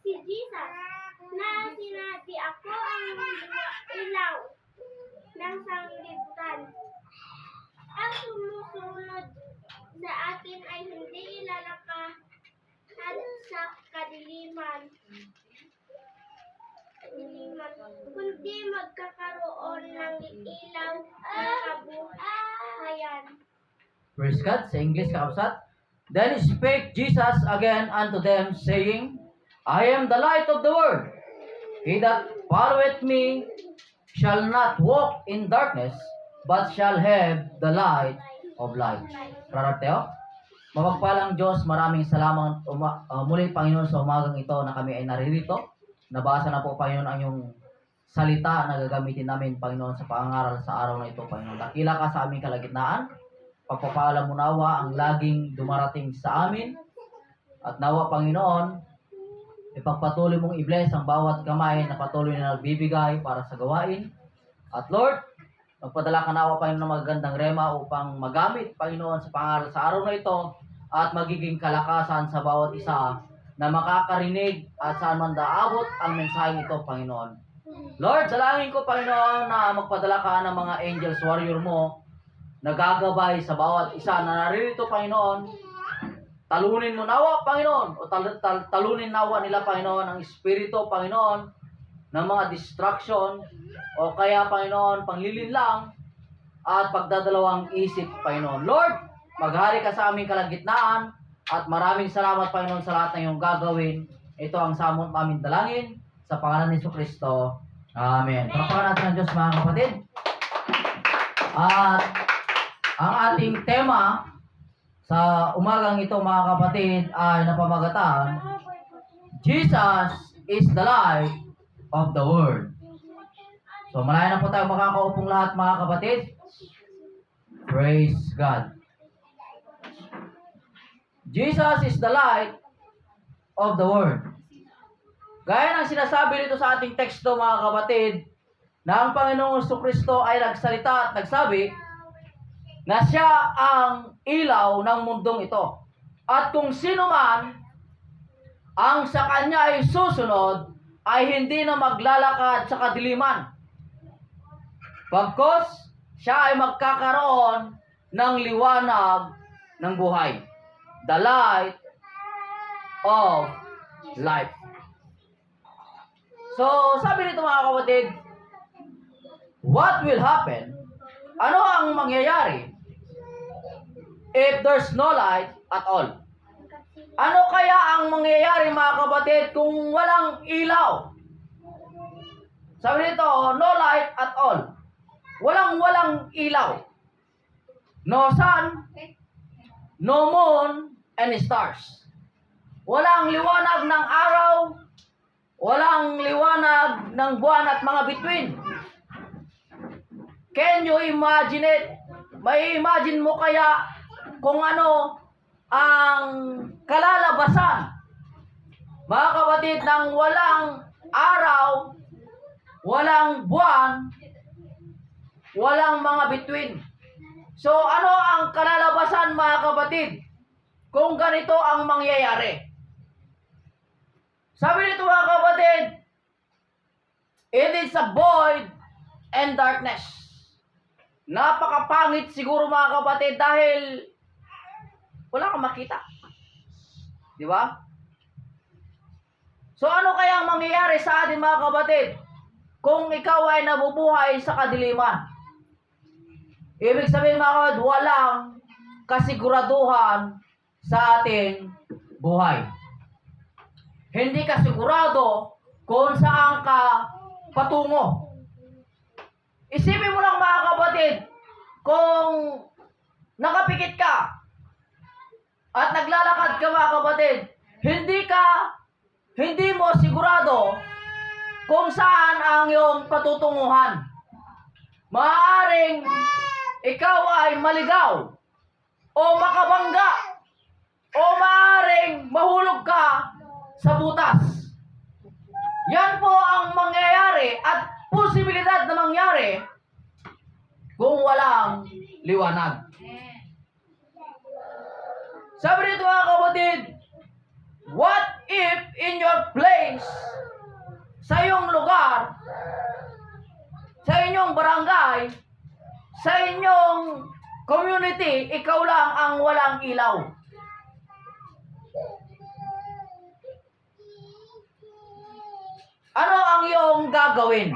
si Jesus na sinabi, "Ako ang ilaw ng sanglibutan. Ang sumusunod sa akin ay hindi ilalakad sa kadiliman, kundi magkakaroon ng ilaw na kabuhayan." Praise God. Sa English, kausat. Then spake Jesus again unto them, saying, I am the light of the world. He that followeth me shall not walk in darkness, but shall have the light of life. Prarateo. Mapagpalang Diyos, maraming salamat muli, Panginoon, sa umagang ito na kami ay naririto. Nabasa na po, Panginoon, ang iyong salita na gagamitin namin, Panginoon, sa pangaral sa araw na ito, Panginoon. Dakila ka sa aming kalagitnaan. Pagpapaalam mo nawa ang laging dumarating sa amin. At nawa, Panginoon, ipagpatuloy mong i-bless ang bawat kamay na patuloy na nagbibigay para sa gawain. At Lord, magpadala ka nawa, Panginoon, ng magandang rema upang magamit, Panginoon, sa pangaral sa araw na ito at magiging kalakasan sa bawat isa na makakarinig at saan man daabot ang mensaheng ito, Panginoon. Lord, dalangin ko, Panginoon, na magpadala ka ng mga angels warrior mo nagagabay sa bawat isa na naririto, Panginoon. Talunin mo nawa, Panginoon, o talunin nawa nila, Panginoon, ang espiritu, Panginoon, ng mga distraction, o kaya, Panginoon, panglilinlang, at pagdadalawang isip, Panginoon. Lord, maghari ka sa aming kalagitnaan, at maraming salamat, Panginoon, sa lahat ng iyong gagawin. Ito ang samot namin dalangin, sa pangalan ni Jesucristo. Amen. Pagpapakalan natin ng Diyos, mga kapatid. At ang ating tema sa umagang ito, mga kapatid, ay napamagatan, Jesus is the light of the world. So, malaya na po tayo makakaupong lahat, mga kapatid. Praise God. Jesus is the light of the world. Gaya ng sinasabi dito sa ating teksto, mga kapatid, na ang Panginoong Jesucristo ay nagsalita at nagsabi na siya ang ilaw ng mundong ito. At kung sino man ang sa kanya ay susunod, ay hindi na maglalakad sa kadiliman. Pagkos siya ay magkakaroon ng liwanag ng buhay. The light of life. So, sabi nito, mga kapatid, what will happen? Ano ang mangyayari if there's no light at all? Ano kaya ang mangyayari, mga kapatid, kung walang ilaw? Sabi nito, no light at all. Walang ilaw. No sun, no moon, and stars. Walang liwanag ng araw, walang liwanag ng buwan at mga bituin. Can you imagine it? May imagine mo kaya kung ano ang kalalabasan, mga kapatid, ng walang araw, walang buwan, walang mga bituin? So, ano ang kalalabasan, mga kapatid, kung ganito ang mangyayari? Sabi nito, mga kapatid, it is a void and darkness. Napakapangit siguro, mga kapatid, dahil wala kang makita. Di ba? So, ano kaya ang mangyayari sa atin, mga kapatid, kung ikaw ay nabubuhay sa kadiliman? Ibig sabihin, mga kapatid, walang kasiguraduhan sa ating buhay. Hindi ka sigurado kung saan ka patungo. Isipin mo lang, mga kapatid, kung nakapikit ka at naglalakad ka, mga kapatid, hindi mo sigurado kung saan ang iyong patutunguhan. Maaaring ikaw ay maligaw o makabangga o maaaring mahulog ka sa butas. Yan po ang mangyayari at posibilidad na mangyari kung walang liwanag. Sabi nito, mga kapatid, what if in your sa inyong community, ikaw lang ang walang ilaw. Ano ang iyong gagawin?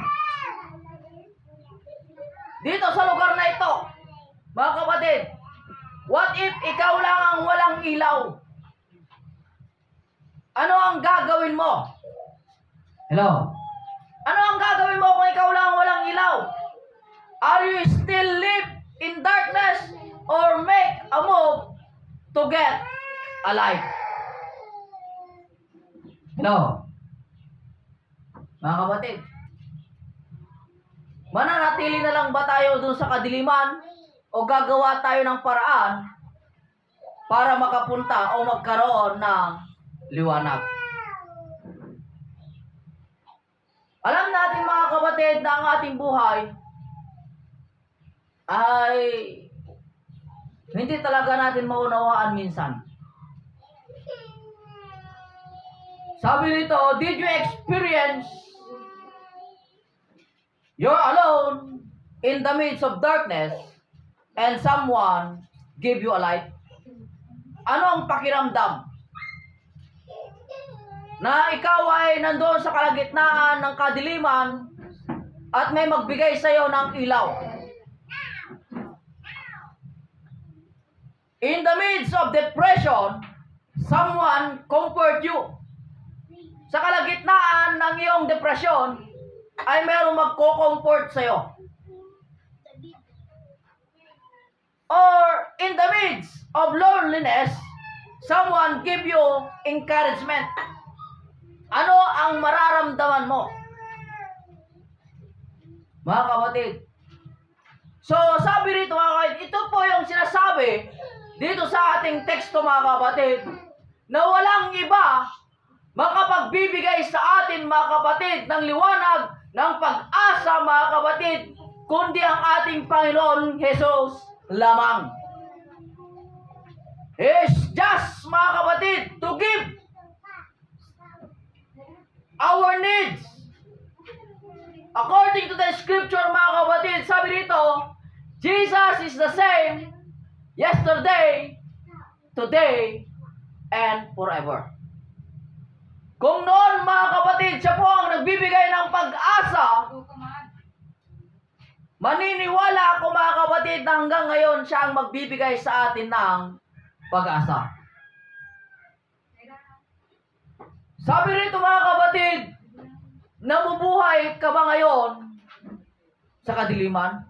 Dito sa lugar na ito, mga kapatid, what if ikaw lang ang walang ilaw? Ano ang gagawin mo? Hello? Ano ang gagawin mo kung ikaw lang ang walang ilaw? Are you still live in darkness or make a move to get a light? Hello? Mga kapatid, mananatili na lang ba tayo dun sa kadiliman o gagawa tayo ng paraan para makapunta o magkaroon ng liwanag? Alam natin mga kapatid na ang ating buhay ay hindi talaga natin maunawaan minsan. Sabi nito, did you experience you're alone in the midst of darkness and someone give you a light? Ano ang pakiramdam? Na ikaw ay nandoon sa kalagitnaan ng kadiliman at may magbigay sa iyo ng ilaw. In the midst of depression, someone comfort you. Sa kalagitnaan ng iyong depresyon, ay mayroong magko-comfort sa iyo. Or in the midst of loneliness, someone give you encouragement. Ano ang mararamdaman mo? Mga kapatid. So, sabi rito mga kapatid, ito po yung sinasabi dito sa ating teksto mga kapatid, na walang iba makapagbibigay sa atin mga kapatid ng liwanag, ng pag-asa mga kapatid, kundi ang ating Panginoon Jesus lamang. Is just mga kapatid to give our needs. According to the scripture mga kapatid, sabi dito, Jesus is the same yesterday, today, and forever. Kung noon mga kapatid, siya po ang nagbibigay ng pag-asa, maniniwala ako mga kapatid na hanggang ngayon siya ang magbibigay sa atin ng pag-asa. Sabi rito mga kapatid, namubuhay ka ba ngayon sa kadiliman?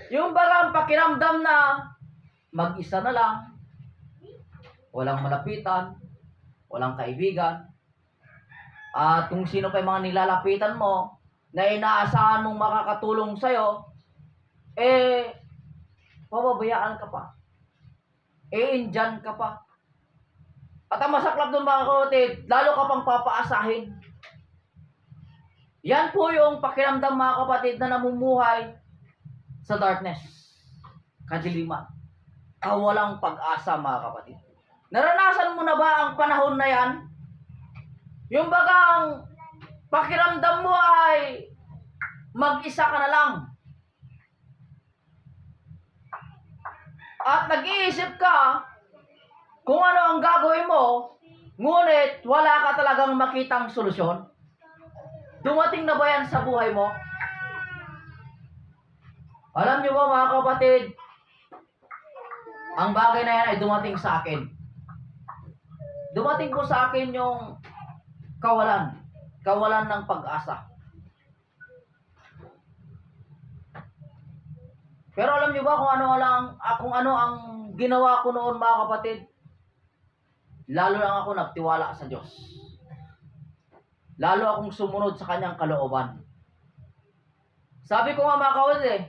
Yung bagang pakiramdam na mag-isa na lang, walang malapitan, walang kaibigan, at kung sino pa yung mga nilalapitan mo na inaasahan mong makakatulong sa'yo, pababayaan ka pa. Indyan ka pa. At ang masaklap doon mga kapatid, lalo ka pang papaasahin. Yan po yung pakiramdam mga kapatid na namumuhay sa darkness, kadiliman, kawalang pag-asa mga kapatid. Naranasan mo na ba ang panahon na yan? Yung bagang pakiramdam mo ay mag-isa ka na lang. At nag-iisip ka kung ano ang gagawin mo, ngunit wala ka talagang makitang solusyon. Dumating na ba yan sa buhay mo? Alam niyo ba mga kapatid, ang bagay na yan ay dumating sa akin. Dumating po sa akin yung kawalan ng pag-asa. Pero alam niyo ba kung ano ang ginawa ko noon mga kapatid? Lalo lang ako nagtiwala sa Diyos. Lalo akong sumunod sa kanyang kalooban. Sabi ko nga mga kapatid,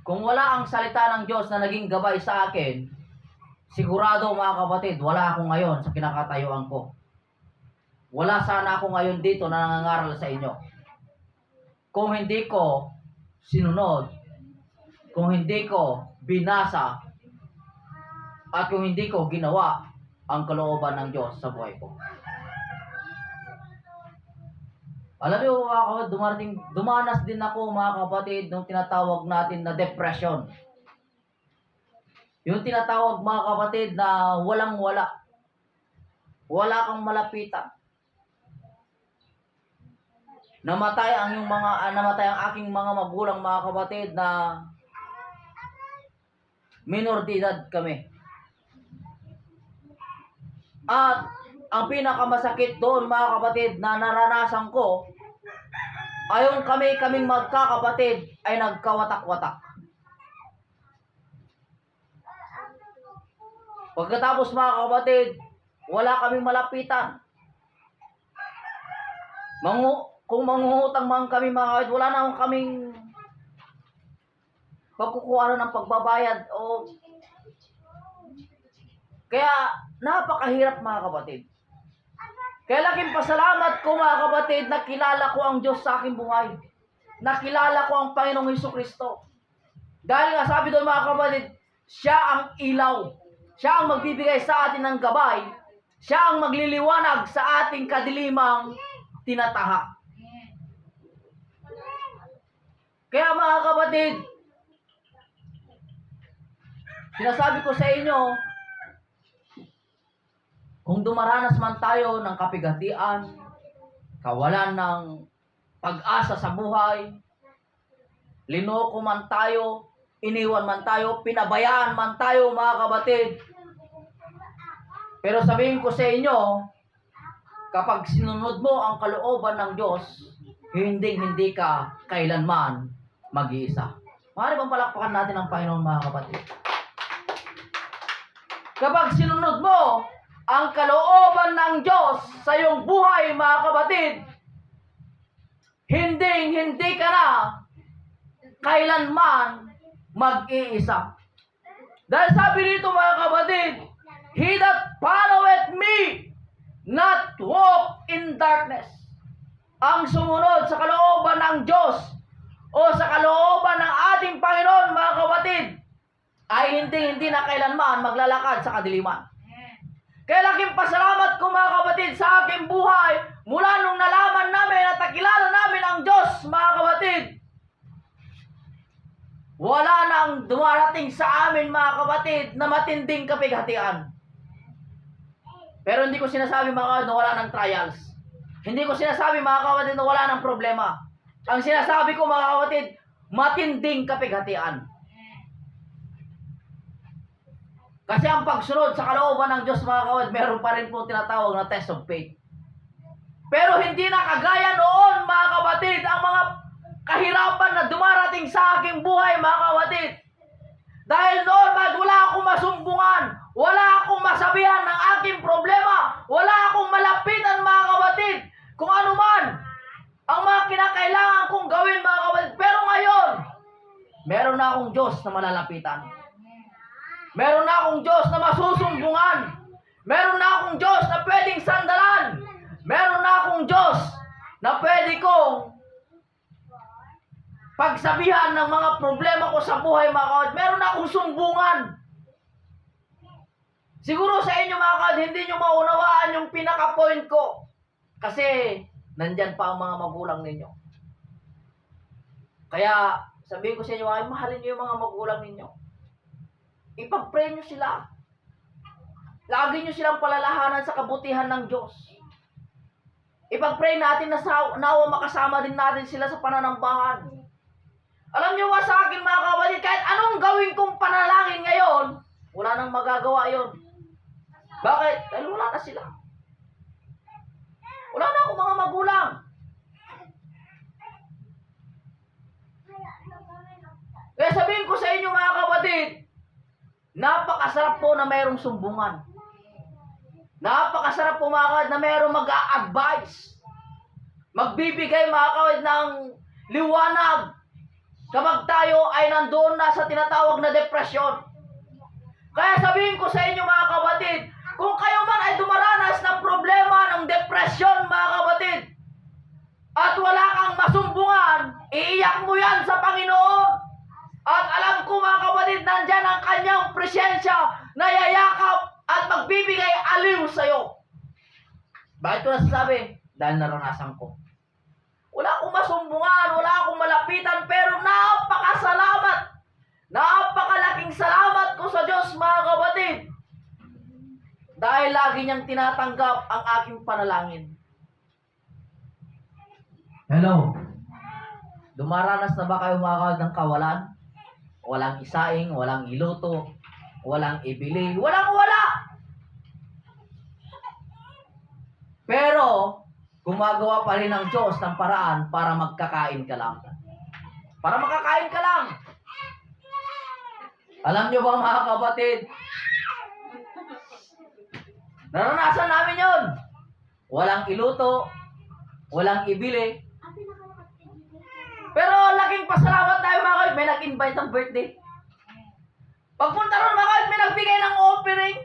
kung wala ang salita ng Diyos na naging gabay sa akin, sigurado mga kapatid, wala ako ngayon sa kinakatayuan ko. Wala sana ako ngayon dito na nangangaral sa inyo. Kung hindi ko sinunod, kung hindi ko binasa, at kung hindi ko ginawa ang kalooban ng Diyos sa buhay ko. Alam niyo mga kapatid, dumanas din ako mga kapatid nung tinatawag natin na depression. Yung tinatawag mga kapatid na walang-wala. Wala kang malapitan. Namatay ang aking mga magulang mga kapatid na minor de edad kami. At ang pinakamasakit doon mga kapatid na naranasan ko ay yung kaming magkakapatid ay nagkawatak-watak. Pagkatapos mga kapatid, wala kaming malapitan. Kung mangungutang man kami mga kapatid, wala na kaming pagkukuha ng pagbabayad o kaya napakahirap mga kapatid. Kaya laking pasalamat ko mga kapatid, nakilala ko ang Diyos sa aking buhay. Nakilala ko ang Panginoong Hesukristo. Dahil nga sabi doon mga kapatid, siya ang ilaw. Siya ang magbibigay sa atin ng gabay. Siya ang magliliwanag sa ating kadilimang tinatahak. Kaya mga kapatid, sinasabi ko sa inyo, kung dumaranas man tayo ng kapigatian, kawalan ng pag-asa sa buhay, linoko man tayo, iniwan man tayo, pinabayaan man tayo mga kapatid. Pero sabihin ko sa inyo, kapag sinunod mo ang kalooban ng Diyos, hindi ka kailanman mag-iisa. Maaari bang palakpakan natin ang Panginoon mga kapatid? Kapag sinunod mo ang kalooban ng Diyos sa iyong buhay mga kapatid, hindi ka na kailanman mag-iisa. Dahil sabi dito mga kapatid, he that followeth me not walk in darkness. Ang sumunod sa kalooban ng Diyos o sa kalooban ng ating Panginoon mga kapatid ay hindi na kailanman maglalakad sa kadiliman. Kaya laking pasalamat ko mga kapatid sa aking buhay mula nung nalaman namin at nakilala namin ang Diyos mga kapatid. Wala nang dumarating sa amin mga kapatid na matinding kapighatian. Pero hindi ko sinasabi mga kapatid na wala ng trials. Hindi ko sinasabi mga kapatid na wala ng problema. Ang sinasabi ko mga kapatid, matinding kapighatian. Kasi ang pagsunod sa kalooban ng Diyos mga kapatid, meron pa rin po tinatawag na test of faith. Pero hindi na kagaya noon mga kapatid, ang mga kahirapan na dumarating sa aking buhay mga kapatid. Dahil noon wala akong masumbungan, wala akong masabihan ng aking problema, wala akong malapitan mga kapatid, kung ano man ang mga kinakailangan kong gawin mga kapatid. Pero ngayon, meron na akong Diyos na malalapitan. Meron na akong Diyos na masusumbungan. Meron na akong Diyos na pwedeng sandalan. Meron na akong Diyos na pwede kong pagsabihan ng mga problema ko sa buhay mga kapatid. Meron na akong sumbungan. Siguro sa inyo mga kapatid, hindi nyo maunawaan yung pinaka-point ko. Kasi nandyan pa ang mga magulang ninyo. Kaya sabihin ko sa inyo, ay mahalin nyo yung mga magulang ninyo. Ipag-pray nyo sila. Lagi nyo silang palalahanan sa kabutihan ng Diyos. Ipag-pray natin na nawa makasama din natin sila sa pananambahan. Alam nyo ba sa akin mga kapatid, kahit anong gawin kong panalangin ngayon, wala nang magagawa yon. Bakit? Dahil wala na sila. Wala na akong mga magulang. Kaya sabihin ko sa inyo mga kapatid, napakasarap po na mayroong sumbungan. Napakasarap po mga kapatid na mayroong mag-a-advise. Magbibigay mga kapatid ng liwanag kapag tayo ay nandoon na sa tinatawag na depresyon. Kaya sabihin ko sa inyo mga kapatid, kung kayo man ay dumaranas ng problema ng depresyon mga kapatid, at wala kang masumbungan, iiyak mo yan sa Panginoon. At alam ko mga kapatid, nandyan ang kanyang presensya na yayakap at magbibigay aliw sa'yo. Bakit ko nasasabi? Dahil naranasan ko. kasumbungan, wala akong malapitan, pero napakasalamat. Napakalaking salamat ko sa Diyos, mga kapatid. Dahil lagi niyang tinatanggap ang aking panalangin. Hello. Dumaranas na ba kayo mga kapatid ng kawalan? Walang isaing, walang iluto, walang ibili, walang wala. Pero, gumagawa pa rin ang Diyos ng paraan para magkakain ka lang. Para makakain ka lang. Alam nyo ba mga kapatid? Naranasan namin yon. Walang iluto, walang ibili. Pero laking pasalamat tayo mga kapatid, may nag-invite ng birthday. Pagpunta ron mga kapatid, may nagbigay ng offering.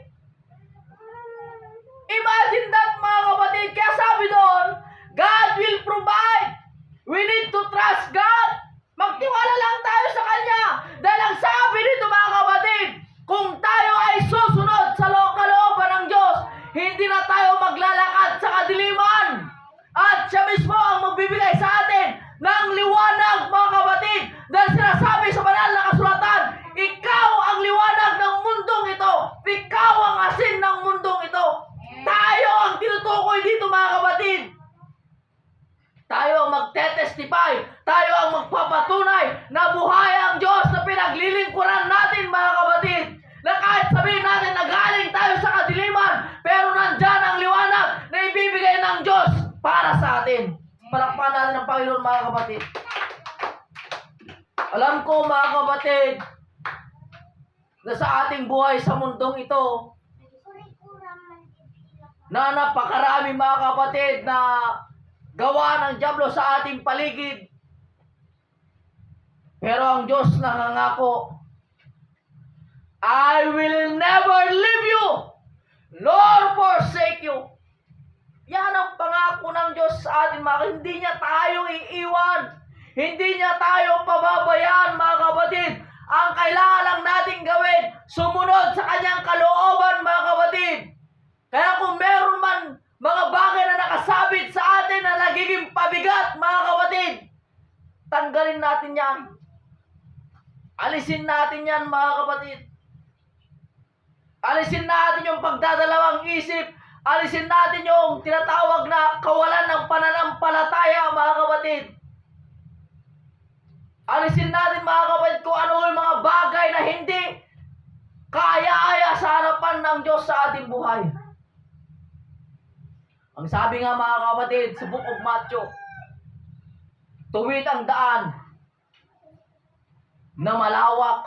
Imagine that mga kapatid. Kaya sabi doon, God will provide. We need to trust God. Magtiwala lang tayo sa Kanya. Dahil ang sabi nito mga kapatid, kung tayo ay susunod sa kalooban ng Diyos, hindi na tayo maglalakad sa kadiliman. At siya mismo ang magbibigay sa atin ng liwanag mga kapatid. Dahil sinasabi sa banal na kasulatan, ikaw ang liwanag ng mundong ito. Ikaw ang asin ng mundong ito. Tayo ang tinutukoy dito mga kapatid. Tayo ang magte-testify. Tayo ang magpapatunay na buhay ang Diyos na pinaglilingkuran natin mga kapatid. Na kahit sabihin natin na galing tayo sa kadiliman, pero nandyan ang liwanag na ibibigay ng Diyos para sa atin. Palakpakan natin ang Panginoon mga kapatid. Alam ko mga kapatid, na sa ating buhay sa mundong ito, na napakarami mga kapatid na gawa ng dyablo sa ating paligid. Pero ang Diyos nangangako, I will never leave you, nor forsake you. Yan ang pangako ng Diyos sa atin mga kapatid. Hindi niya tayo iiwan. Hindi niya tayo pababayaan mga kapatid. Ang kailangan lang natin gawin, sumunod sa kanyang kalooban mga kapatid. Kaya kung meron man mga bagay na nakasabit sa atin na nagiging pabigat, mga kapatid, tanggalin natin yan. Alisin natin yan, mga kapatid. Alisin natin yung pagdadalawang isip. Alisin natin yung tinatawag na kawalan ng pananampalataya, mga kapatid. Alisin natin, mga kapatid, kung ano yung mga bagay na hindi kaya-aya sa harapan ng Diyos sa ating buhay. Ang sabi nga mga kapatid sa Book of Matthew, tuwid ang daan na malawak,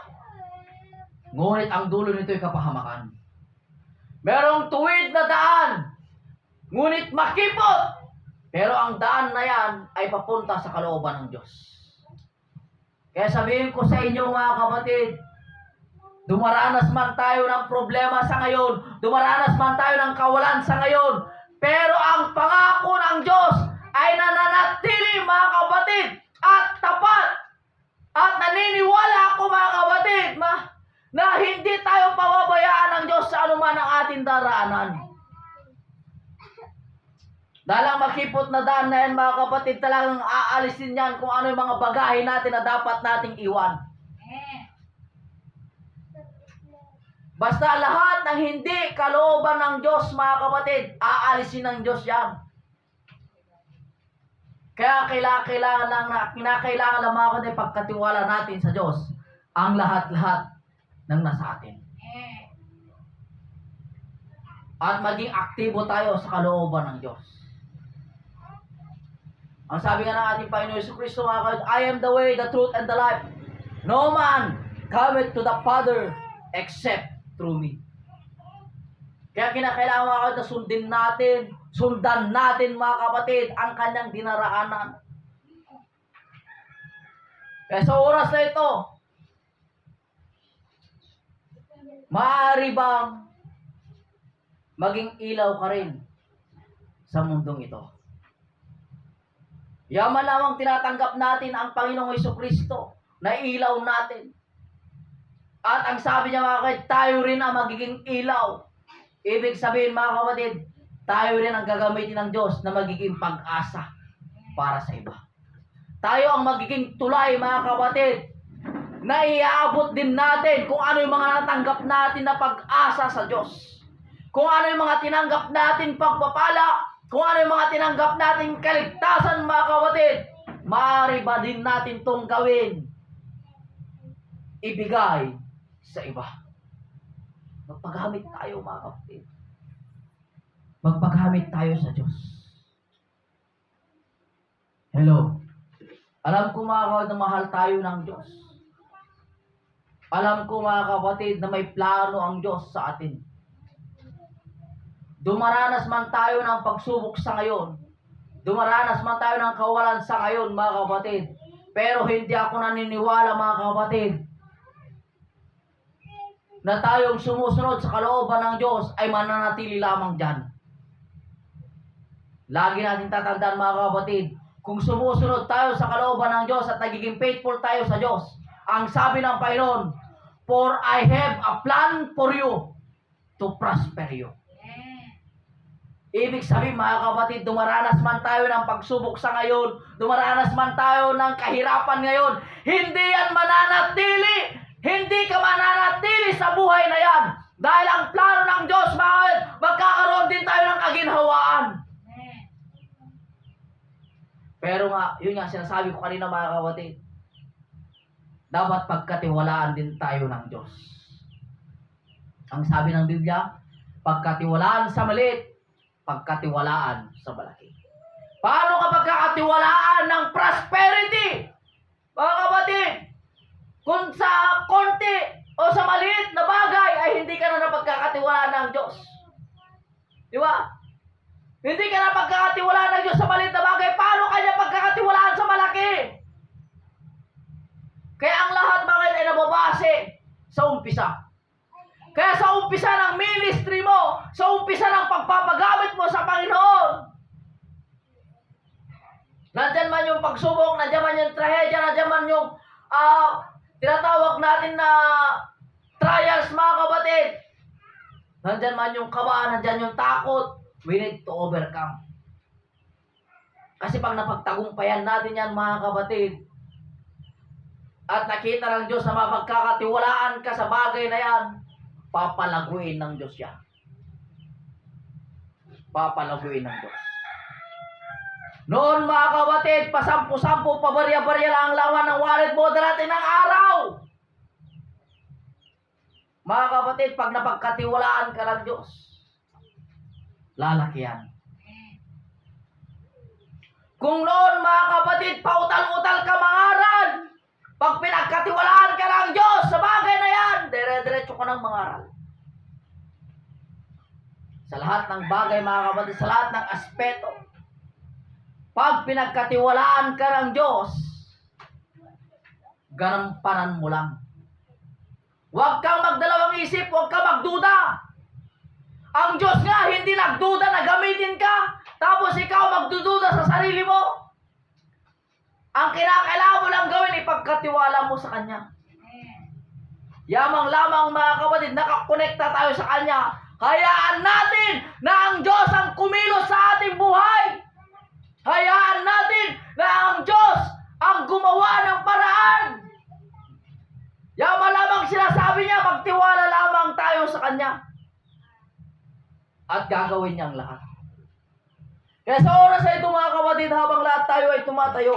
ngunit ang dulo nito'y kapahamakan. Merong tuwid na daan, ngunit makipot, pero ang daan na yan ay papunta sa kalooban ng Diyos. Kaya sabihin ko sa inyo mga kapatid, dumaranas man tayo ng problema sa ngayon, dumaranas man tayo ng kawalan sa ngayon, pero ang pangako ng Diyos ay nananatili mga kapatid at tapat. At naniniwala ako mga kapatid na hindi tayo pababayaan ng Diyos sa anuman ang ating daraanan. Dahil ang makipot na daan na yan mga kapatid, talagang aalisin yan kung ano yung mga bagahe natin na dapat nating iwan. Basta lahat ng hindi kalooban ng Diyos, mga kapatid, aalisin ng Diyos yan. Kaya kinakailangan lang mga kapatid, pagkatiwala natin sa Diyos, ang lahat-lahat ng nasa atin. At maging aktibo tayo sa kalooban ng Diyos. Ang sabi nga ng ating Panginoon Jesucristo, mga kapatid, I am the way, the truth, and the life. No man cometh to the Father except through me. Kaya kinakailangan mga kapatid na sundan natin mga kapatid ang kanyang dinaraanan. Kaya sa oras na ito, maaari bang maging ilaw ka rin sa mundong ito? Yaman lamang tinatanggap natin ang Panginoong Jesucristo na ilaw natin. At ang sabi niya mga kapatid, tayo rin ang magiging ilaw. Ibig sabihin mga kapatid, tayo rin ang gagamitin ng Diyos na magiging pag-asa para sa iba. tayo ang magiging tulay, mga kapatid, na iaabot din natin kung ano yung mga natanggap natin na pag-asa sa Diyos. Kung ano yung mga tinanggap natin pagpapala, kung ano yung mga tinanggap natin kaligtasan, mga kapatid, maaari ba din natin tong gawin? Ibigay sa iba. Magpagamit tayo, mga kapatid. Magpagamit tayo sa Diyos. Hello. Alam ko, mga kapatid, na mahal tayo ng Diyos. Alam ko, mga kapatid, na may plano ang Diyos sa atin. Dumaranas man tayo ng pagsubok sa ngayon. Dumaranas man tayo ng kawalan sa ngayon, mga kapatid. Pero hindi ako naniniwala, mga kapatid, na tayong sumusunod sa kalooban ng Diyos ay mananatili lamang dyan. Lagi natin tatandaan, mga kapatid, kung sumusunod tayo sa kalooban ng Diyos at nagiging faithful tayo sa Diyos, ang sabi ng Panginoon, "For I have a plan for you to prosper you." Ibig sabihin, mga kapatid, dumaranas man tayo ng pagsubok sa ngayon, dumaranas man tayo ng kahirapan ngayon, hindi yan mananatili. Hindi ka mananatili sa buhay na yan. Dahil ang plano ng Diyos, magkakaroon din tayo ng kaginhawaan. Pero nga, yun nga sinasabi ko kanina, mga kapatid, dapat pagkatiwalaan din tayo ng Diyos. Ang sabi ng Biblia, pagkatiwalaan sa maliit, pagkatiwalaan sa malaki. Paano ka pagkakatiwalaan ng prosperity? Mga kapatid, kung sa konti o sa maliit na bagay ay hindi ka na napagkakatiwalaan ng Diyos. Di ba? Hindi ka na pagkakatiwalaan ng Diyos sa maliit na bagay, paano kanya pagkakatiwalaan sa malaki? Kaya ang lahat, bakit, ay nababase sa umpisa. Kaya sa umpisa ng ministry mo, sa umpisa ng pagpapagamit mo sa Panginoon, nandyan man yung pagsubok, nandyan man yung trahedya, nandyan man yung tinatawag natin na trials, mga kapatid. Nandyan man yung kaba, nandyan yung takot, we need to overcome. Kasi pag napagtagumpayan natin yan, mga kapatid, at nakita ng Diyos na mapagkakatiwalaan ka sa bagay na yan, papalaguin ng Diyos yan. Papalaguin ng Diyos. Noon, mga kapatid, pasampu-sampu, pabarya-barya lang ang laman ng wallet mo darating ng araw. Mga kapatid, pag napagkatiwalaan ka ng Diyos, lalaki yan. Kung noon, mga kapatid, pautal-utal ka mangaral, pag pinagkatiwalaan ka ng Diyos sa bagay na yan, dire-diretso ka ng mangaral. Sa lahat ng bagay, mga kapatid, sa lahat ng aspeto, pag pinagkatiwalaan ka ng Diyos, ganampanan mo lang. Huwag kang magdalawang isip, huwag kang magduda. Ang Diyos nga, hindi nagduda na gamitin ka, tapos ikaw magdududa sa sarili mo. Ang kinakailangan mo lang gawin, ipagkatiwala mo sa Kanya. Yamang lamang, mga kapatid, nakakonekta tayo sa Kanya. Hayaan natin na ang Diyos ang kumilos sa ating buhay. Hayaan natin na ang Diyos ang gumawa ng paraan. Yamang lamang sinasabi niya, magtiwala lamang tayo sa Kanya. At gagawin niya ang lahat. Kaya sa oras na ito, mga kapatid, habang lahat tayo ay tumatayo,